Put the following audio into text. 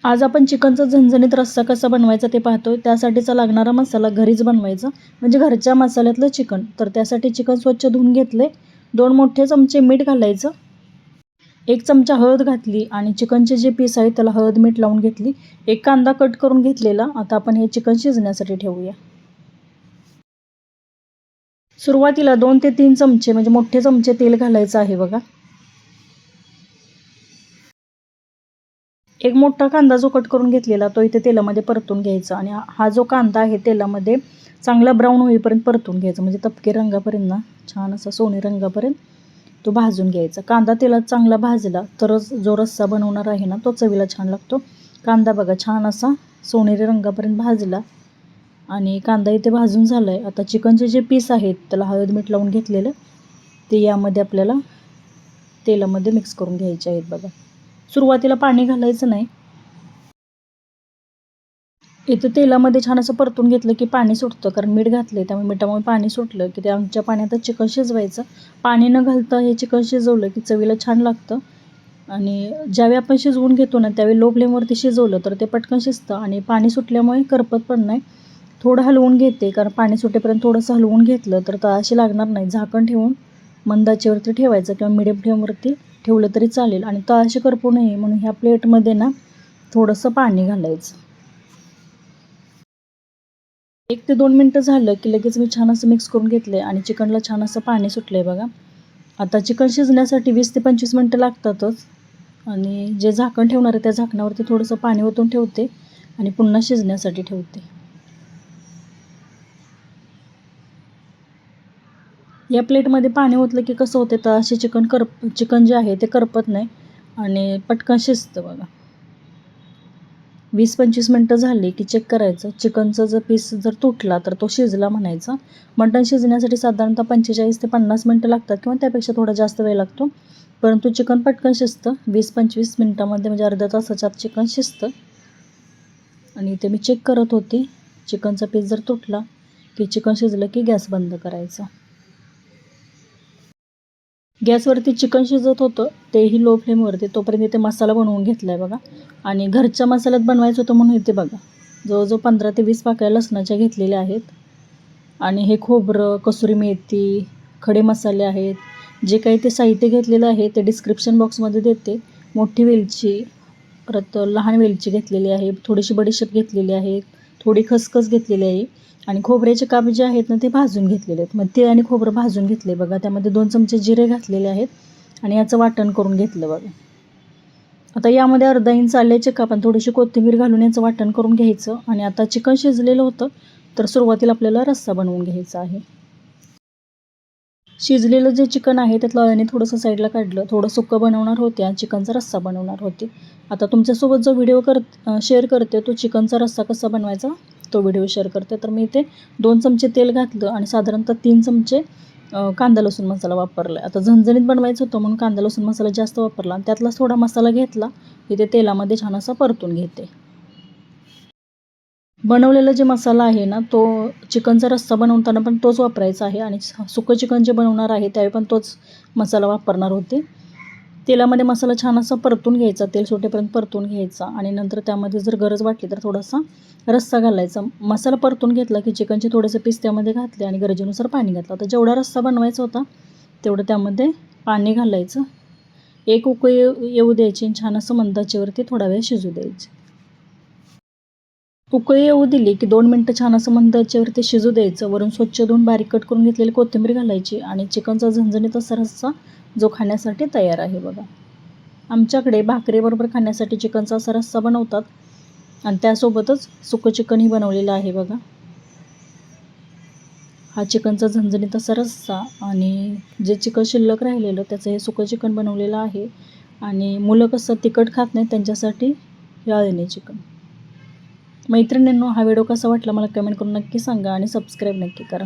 आज आपण चिकनचा झणझणीत रस्सा कसा बनवायचा ते पाहतोय. त्यासाठीचा लागणारा मसाला घरीच बनवायचा, म्हणजे घरच्या मसाल्यातलं चिकन. तर त्यासाठी चिकन स्वच्छ धुवून घेतले. 2 मोठे चमचे मीठ घालायचं, 1 चमचा हळद घातली आणि चिकनचे जे पीस आहेत त्याला हळद मीठ लावून घेतली. 1 कांदा कट करून घेतलेला. आता आपण हे चिकन शिजण्यासाठी ठेवूया. सुरुवातीला 2 ते 3 चमचे म्हणजे मोठे चमचे तेल घालायचं आहे बघा. एक मोठा कांदा जो कट करून घेतलेला तो इथे तेलामध्ये परतून घ्यायचा आणि हा जो कांदा आहे तेलामध्ये चांगला ब्राऊन होईपर्यंत परतून घ्यायचा, म्हणजे तपके रंगापर्यंत ना, छान असा सोनेरी रंगापर्यंत तो भाजून घ्यायचा. कांदा तेलात चांगला भाजला तरच जो रस्सा बनवणार आहे ना तो चवीला छान लागतो. कांदा बघा छान असा सोनेरी रंगापर्यंत भाजला आणि कांदा इथे भाजून झाला आहे. आता चिकनचे जे पीस आहेत त्याला हळद मीठ लावून घेतलेलं ते यामध्ये आपल्याला तेलामध्ये मिक्स करून घ्यायचे आहेत बघा. सुरुवातीला पाणी घालायचं नाही. इथं तेलामध्ये छान असं परतून घेतलं की पाणी सुटतं, कारण मीठ घातलं त्यामुळे मिठामुळे पाणी सुटलं की त्या पाण्यातच चिकन शिजवायचं. पाणी न घालता हे चिकन शिजवलं की चवीला छान लागतं. आणि ज्यावेळी आपण शिजवून घेतो ना त्यावेळी लो फ्लेमवरती शिजवलं तर ते पटकन शिजतं आणि पाणी सुटल्यामुळे करपत पण नाही. थोडं हलवून घेते, कारण पाणी सुटेपर्यंत थोडंसं हलवून घेतलं तर तळाशी लागणार नाही. झाकण ठेवून मंद आचेवरती ठेवायचं किंवा मिडियम फ्लेमवरती ठेवलं तरी चालेल. आणि तळाशी करपू नये म्हणून ह्या प्लेटमध्ये ना थोडंसं पाणी घालायचं. 1 ते 2 मिनटं झालं की लगेच मी छान असं मिक्स करून घेतलं आहे आणि चिकनला छान असं पाणी सुटलं आहे बघा. आता चिकन शिजण्यासाठी 20 ते 25 मिनटं लागतातच. आणि जे झाकण ठेवणार आहे त्या झाकणावरती थोडंसं पाणी ओतून ठेवते आणि पुन्हा शिजण्यासाठी ठेवते. या प्लेटमध्ये पाणी ओतलं की कसं होतं तर असे चिकन जे आहे ते करपत नाही आणि पटकन शिजतं बघा. 20-25 मिनटं झाली की चेक करायचं. चिकनचा जर पीस जर तुटला तर तो शिजला म्हणायचा. मटण शिजण्यासाठी साधारणतः 45 ते 50 मिनटं लागतात किंवा त्यापेक्षा थोडा जास्त वेळ लागतो, परंतु चिकन पटकन शिजतं. 20-25 मिनटामध्ये म्हणजे अर्ध्या तासाच्या आत चिकन शिजतं. आणि इथे मी चेक करत होते. चिकनचा पीस जर तुटला की चिकन शिजलं की गॅस बंद करायचा. गॅसवरती चिकन शिजत होतं तेही लो फ्लेमवरती. तोपर्यंत इथे मसाला बनवून घेतला आहे बघा. आणि घरच्या मसाल्यात बनवायचं होतं म्हणून इथे बघा जवळजवळ 15 ते 20 पाकळ्या लसणाच्या घेतलेल्या आहेत. आणि हे खोबरं, कसुरी मेथी, खडे मसाले आहेत. जे काही ते साहित्य घेतलेलं आहे ते डिस्क्रिप्शन बॉक्समध्ये देते. मोठी वेलची, परत लहान वेलची घेतलेली आहे, थोडीशी बडीशेप घेतलेली आहे, थोडी खसखस घेतलेली आहे आणि खोबऱ्याचे काप जे आहेत ना ते भाजून घेतलेले आहेत. मग ते आणि खोबरं भाजून घेतले बघा. त्यामध्ये 2 चमचे जिरे घातलेले आहेत आणि याचं वाटण करून घेतलं बघा. आता यामध्ये अर्धा इंच आल्याचे काप आणि थोडीशी कोथिंबीर घालून याचं वाटण करून घ्यायचं. आणि आता चिकन शिजलेलं होतं तर सुरुवातीला आपल्याला रस्सा बनवून घ्यायचा आहे. शिजलेलं जे चिकन आहे त्यातलं अळणी थोडंसं साईडला काढलं. थोडं सुक्कं बनवणार होते आणि चिकनचा रस्सा बनवणार होते. आता तुमच्यासोबत जो व्हिडिओ शेअर करते तो चिकनचा रस्सा कसा बनवायचा तो व्हिडिओ शेअर करते. तर मी इथे 2 चमचे तेल घातलं आणि साधारणतः 3 चमचे कांदा लसूण मसाला वापरला आहे. आता झणझणीत बनवायचं होतं म्हणून कांदा लसूण मसाला जास्त वापरला आणि त्यातलाच थोडा मसाला घेतला. इथे तेलामध्ये छान असा परतून घेते. बनवलेला जे मसाला आहे ना तो चिकनचा रस्सा बनवताना पण तोच वापरायचा आहे आणि सुकं चिकन जे बनवणार आहे त्यावेळी पण तोच मसाला वापरणार होते. तेलामध्ये मसाला छान असा परतून घ्यायचा, तेल सुटेपर्यंत परतून घ्यायचा आणि नंतर त्यामध्ये जर गरज वाटली तर थोडासा रस्सा घालायचा. मसाला परतून घेतला की चिकनचे थोडेसे पीस त्यामध्ये घातले आणि गरजेनुसार पाणी घातलं. तर जेवढा रस्सा बनवायचा होता तेवढं त्यामध्ये पाणी घालायचं. 1 उकळी येऊ द्यायची आणि छान असं मंद आचेवरती थोडा वेळ शिजू द्यायचं. उकळी येऊ दिली की 2 मिनटं छान असं मंद आचेवरती शिजू द्यायचं. वरून स्वच्छ धुवून बारीक कट करून घेतलेली कोथिंबीर घालायची आणि चिकनचा झणझणीत असा रस्सा जो खाण्यासाठी तयार आहे बघा. आमच्याकडे भाकरीबरोबर खाण्यासाठी चिकनचा असा रस्सा बनवतात आणि त्यासोबतच सुकं चिकनही बनवलेलं आहे बघा. हा चिकनचा झणझणीत असा रस्सा आणि जे चिकन शिल्लक राहिलेलं त्याचं हे सुकं चिकन बनवलेलं आहे. आणि मुलं कसं तिखट खात नाहीत त्यांच्यासाठी हे अळणी चिकन. मैत्रिणींनो, हा व्हिडिओ कसा वाटला मला कमेंट करून नक्की सांगा आणि सबस्क्राईब नक्की करा.